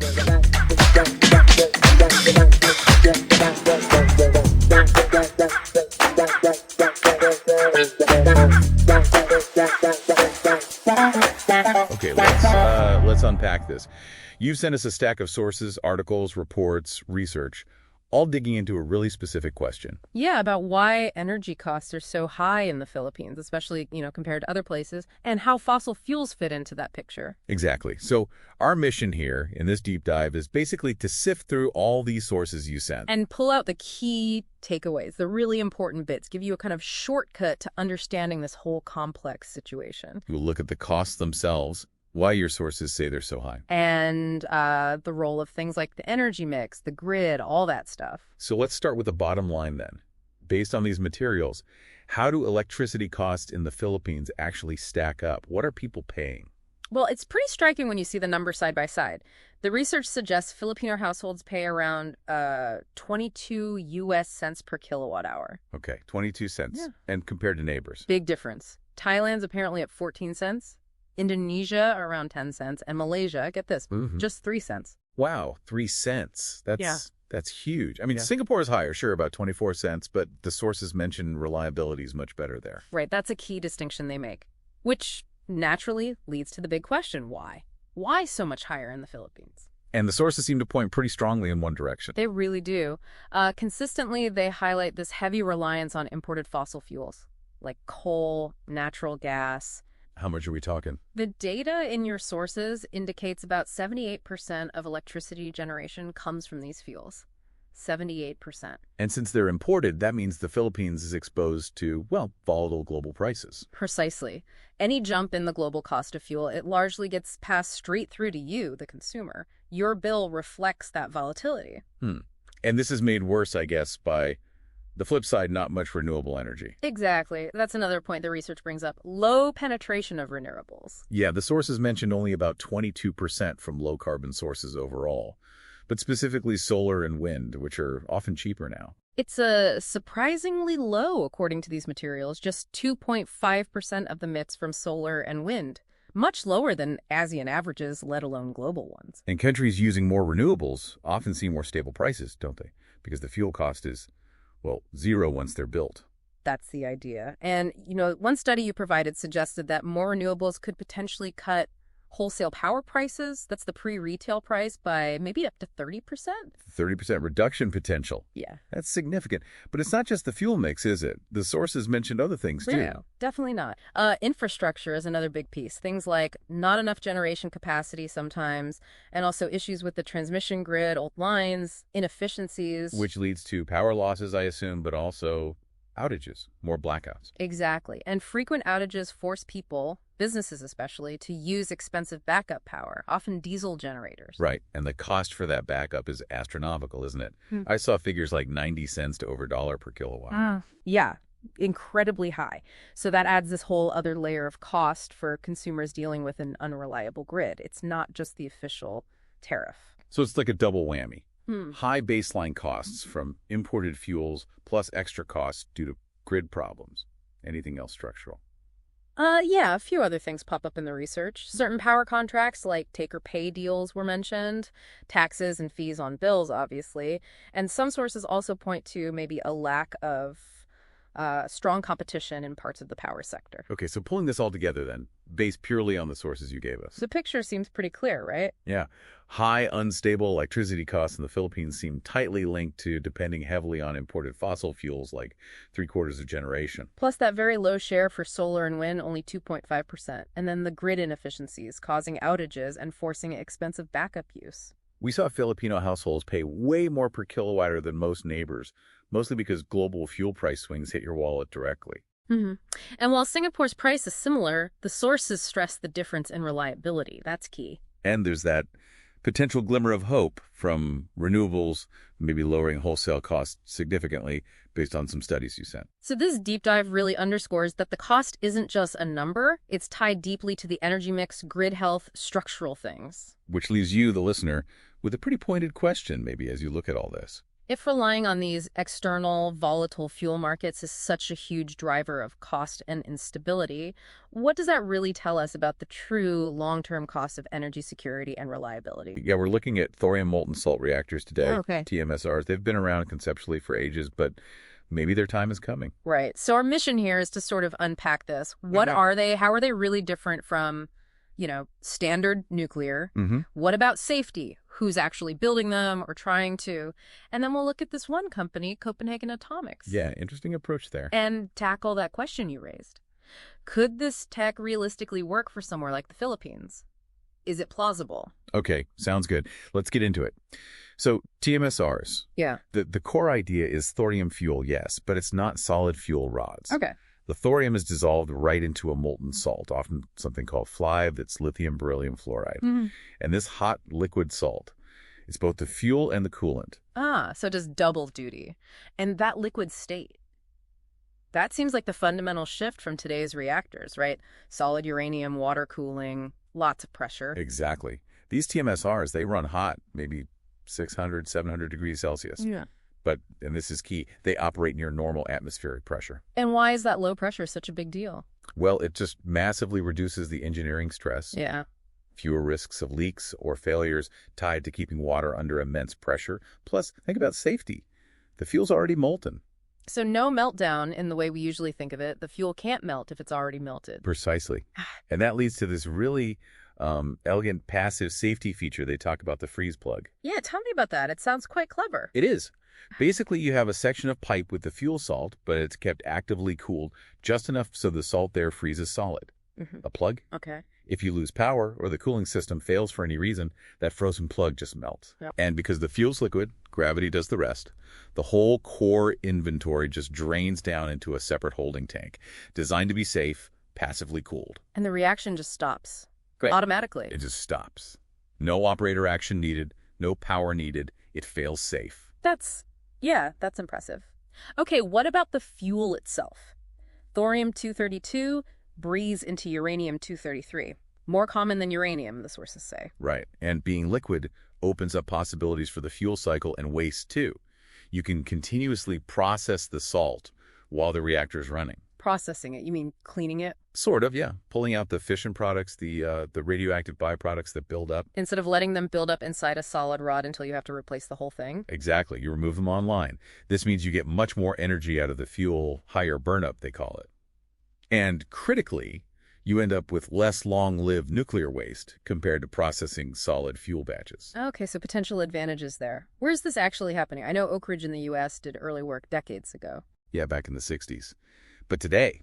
Okay, let's unpack this. You've sent us a stack of sources, articles, reports, research, all digging into a really specific question. Yeah, about why energy costs are so high in the Philippines, especially, compared to other places, and how fossil fuels fit into that picture. Exactly. So our mission here in this deep dive is basically to sift through all these sources you sent. And pull out the key takeaways, the really important bits, give you a kind of shortcut to understanding this whole complex situation. We'll look at the costs themselves, why your sources say they're so high. And the role of things like the energy mix, the grid, all that stuff. So let's start with the bottom line then. Based on these materials, how do electricity costs in the Philippines actually stack up? What are people paying? Well, it's pretty striking when you see the numbers side by side. The research suggests Filipino households pay around 22 US cents per kilowatt hour. Okay, 22 cents. Yeah. And compared to neighbors? Big difference. Thailand's apparently at 14 cents. Indonesia around 10 cents, and Malaysia, get this, just 3 cents. Wow, 3 cents. That's huge. I mean, Singapore is higher, sure, about 24 cents, but the sources mention reliability is much better there. Right, that's a key distinction they make, which naturally leads to the big question, why? Why so much higher in the Philippines? And the sources seem to point pretty strongly in one direction. They really do. Consistently, they highlight this heavy reliance on imported fossil fuels, like coal, natural gas. How much are we talking? The data in your sources indicates about 78% of electricity generation comes from these fuels. 78%. And since they're imported, that means the Philippines is exposed to, well, volatile global prices. Precisely. Any jump in the global cost of fuel, it largely gets passed straight through to you, the consumer. Your bill reflects that volatility. And this is made worse, I guess, by the flip side, not much renewable energy. Exactly. That's another point the research brings up. Low penetration of renewables. Yeah, the sources mentioned only about 22% from low-carbon sources overall, but specifically solar and wind, which are often cheaper now. It's surprisingly low, according to these materials, just 2.5% of the mix from solar and wind. Much lower than ASEAN averages, let alone global ones. And countries using more renewables often see more stable prices, don't they? Because the fuel cost is, well, zero once they're built. That's the idea. And, one study you provided suggested that more renewables could potentially cut wholesale power prices, that's the pre-retail price, by maybe up to 30%. 30% reduction potential. Yeah. That's significant. But it's not just the fuel mix, is it? The sources mentioned other things, too. No, definitely not. Infrastructure is another big piece. Things like not enough generation capacity sometimes, and also issues with the transmission grid, old lines, inefficiencies. Which leads to power losses, I assume, but also outages, more blackouts. Exactly. And frequent outages force people, businesses especially, to use expensive backup power, often diesel generators. Right. And the cost for that backup is astronomical, isn't it? I saw figures like 90 cents to over $1 per kilowatt. Yeah, incredibly high. So that adds this whole other layer of cost for consumers dealing with an unreliable grid. It's not just the official tariff. So it's like a double whammy. High baseline costs from imported fuels plus extra costs due to grid problems. Anything else structural? Yeah, a few other things pop up in the research. Certain power contracts like take-or-pay deals were mentioned, taxes and fees on bills, obviously. And some sources also point to maybe a lack of strong competition in parts of the power sector. Okay, so pulling this all together then, based purely on the sources you gave us. The picture seems pretty clear, right? Yeah. High, unstable electricity costs in the Philippines seem tightly linked to depending heavily on imported fossil fuels like 3/4 of generation. Plus that very low share for solar and wind, only 2.5%. And then the grid inefficiencies causing outages and forcing expensive backup use. We saw Filipino households pay way more per kilowatt hour than most neighbors, mostly because global fuel price swings hit your wallet directly. And while Singapore's price is similar, the sources stress the difference in reliability. That's key. And there's that potential glimmer of hope from renewables, maybe lowering wholesale costs significantly based on some studies you sent. So this deep dive really underscores that the cost isn't just a number. It's tied deeply to the energy mix, grid health, structural things. Which leaves you, the listener, with a pretty pointed question maybe as you look at all this. If relying on these external volatile fuel markets is such a huge driver of cost and instability, what does that really tell us about the true long-term cost of energy security and reliability? Yeah, we're looking at thorium molten salt reactors today, Okay. TMSRs. They've been around conceptually for ages, but maybe their time is coming. Right. So our mission here is to sort of unpack this. What Mhm. are they? How are they really different from, standard nuclear? Mm-hmm. What about safety? Who's actually building them or trying to? And then we'll look at this one company, Copenhagen Atomics, Yeah, interesting approach there. and tackle that question you raised. Could this tech realistically work for somewhere like the Philippines? Is it plausible? Okay, sounds good. Let's get into it. So TMSRs, Yeah. the core idea is thorium fuel, yes, but it's not solid fuel rods. Okay. The thorium is dissolved right into a molten salt, often something called FLiBe, that's lithium beryllium fluoride. Mhm. And this hot liquid salt is both the fuel and the coolant. So it does double duty. And that liquid state, that seems like the fundamental shift from today's reactors, right? Solid uranium, water cooling, lots of pressure. Exactly. These TMSRs, they run hot, maybe 600, 700 degrees Celsius. Yeah. But, and this is key, they operate near normal atmospheric pressure. And why is that low pressure such a big deal? Well, it just massively reduces the engineering stress. Yeah. Fewer risks of leaks or failures tied to keeping water under immense pressure. Plus, think about safety. The fuel's already molten. So no meltdown in the way we usually think of it. The fuel can't melt if it's already melted. Precisely. And that leads to this really elegant passive safety feature they talk about, the freeze plug. Yeah, tell me about that. It sounds quite clever. It is. Basically, you have a section of pipe with the fuel salt, but it's kept actively cooled just enough so the salt there freezes solid. Mm-hmm. A plug? Okay. If you lose power or the cooling system fails for any reason, that frozen plug just melts. Yep. And because the fuel's liquid, gravity does the rest. The whole core inventory just drains down into a separate holding tank, designed to be safe, passively cooled. And the reaction just stops. Great. Automatically. It just stops. No operator action needed, no power needed. It fails safe. That's impressive. Okay, what about the fuel itself? Thorium-232 breathes into uranium-233. More common than uranium, the sources say. Right. And being liquid opens up possibilities for the fuel cycle and waste too. You can continuously process the salt while the reactor is running. Processing it, you mean cleaning it? Sort of, yeah. Pulling out the fission products, the radioactive byproducts that build up. Instead of letting them build up inside a solid rod until you have to replace the whole thing? Exactly. You remove them online. This means you get much more energy out of the fuel, higher burnup, they call it. And critically, you end up with less long-lived nuclear waste compared to processing solid fuel batches. Okay, so potential advantages there. Where's this actually happening? I know Oak Ridge in the U.S. did early work decades ago. Yeah, back in the 60s. But today,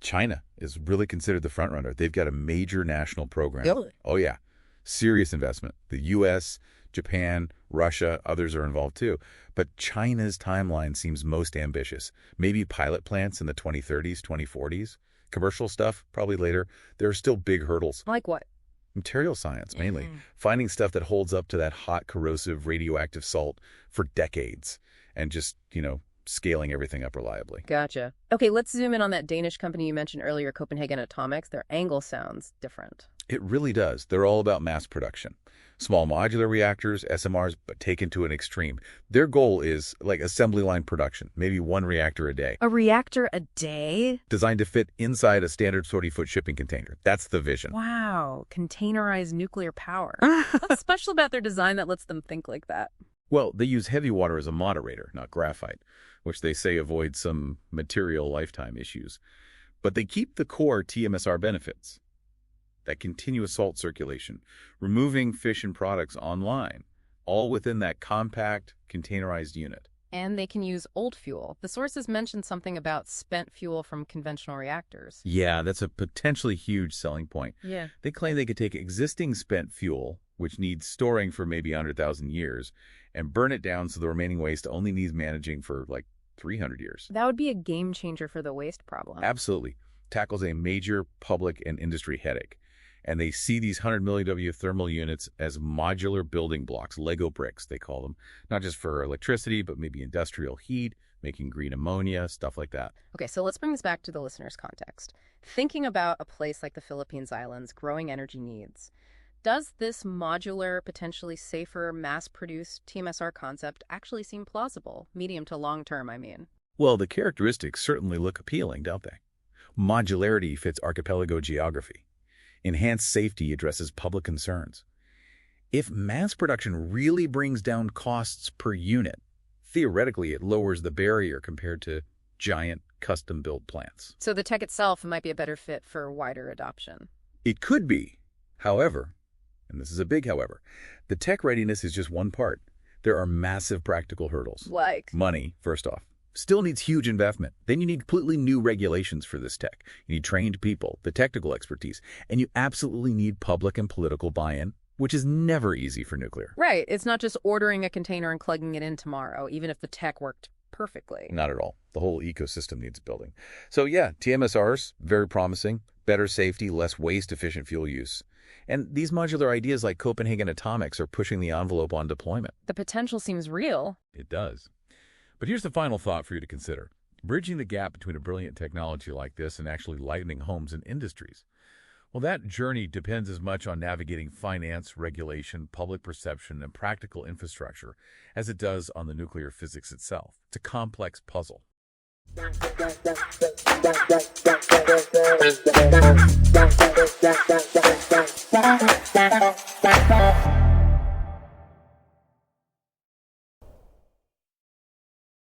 China is really considered the front runner. They've got a major national program. Really? Oh, yeah. Serious investment. The U.S., Japan, Russia, others are involved too. But China's timeline seems most ambitious. Maybe pilot plants in the 2030s, 2040s. Commercial stuff, probably later. There are still big hurdles. Like what? Material science, mainly. Mhm. Finding stuff that holds up to that hot, corrosive, radioactive salt for decades. And just, scaling everything up reliably. Gotcha. Okay, let's zoom in on that Danish company you mentioned earlier, Copenhagen Atomics. Their angle sounds different. It really does. They're all about mass production. Small modular reactors, SMRs, but taken to an extreme. Their goal is like assembly line production, maybe one reactor a day, A reactor a day? designed to fit inside a standard 40-foot shipping container. That's the vision. Wow, containerized nuclear power. What's special about their design that lets them think like that? Well, they use heavy water as a moderator, not graphite, which they say avoids some material lifetime issues. But they keep the core TMSR benefits. That continuous salt circulation, removing fission products online, all within that compact, containerized unit. And they can use old fuel. The sources mentioned something about spent fuel from conventional reactors. Yeah, that's a potentially huge selling point. Yeah. They claim they could take existing spent fuel, which needs storing for maybe 100,000 years, and burn it down so the remaining waste only needs managing for like 300 years. That would be a game changer for the waste problem. Absolutely. Tackles a major public and industry headache. And they see these 100 milliW thermal units as modular building blocks, Lego bricks, they call them, not just for electricity, but maybe industrial heat, making green ammonia, stuff like that. Okay, so let's bring this back to the listener's context. Thinking about a place like the Philippines Islands' growing energy needs, Does this modular, potentially safer, mass-produced TMSR concept actually seem plausible? Medium to long term, I mean. Well, the characteristics certainly look appealing, don't they? Modularity fits archipelago geography. Enhanced safety addresses public concerns. If mass production really brings down costs per unit, theoretically it lowers the barrier compared to giant custom-built plants. So the tech itself might be a better fit for wider adoption. It could be. However, and this is a big however, the tech readiness is just one part. There are massive practical hurdles. Like? Money, first off. Still needs huge investment. Then you need completely new regulations for this tech. You need trained people, the technical expertise, and you absolutely need public and political buy-in, which is never easy for nuclear. Right. It's not just ordering a container and plugging it in tomorrow, even if the tech worked perfectly. Not at all. The whole ecosystem needs building. So yeah, TMSRs, very promising. Better safety, less waste-efficient fuel use. And these modular ideas like Copenhagen Atomics are pushing the envelope on deployment. The potential seems real. It does. But here's the final thought for you to consider. Bridging the gap between a brilliant technology like this and actually lightening homes and industries. Well, that journey depends as much on navigating finance, regulation, public perception, and practical infrastructure as it does on the nuclear physics itself. It's a complex puzzle.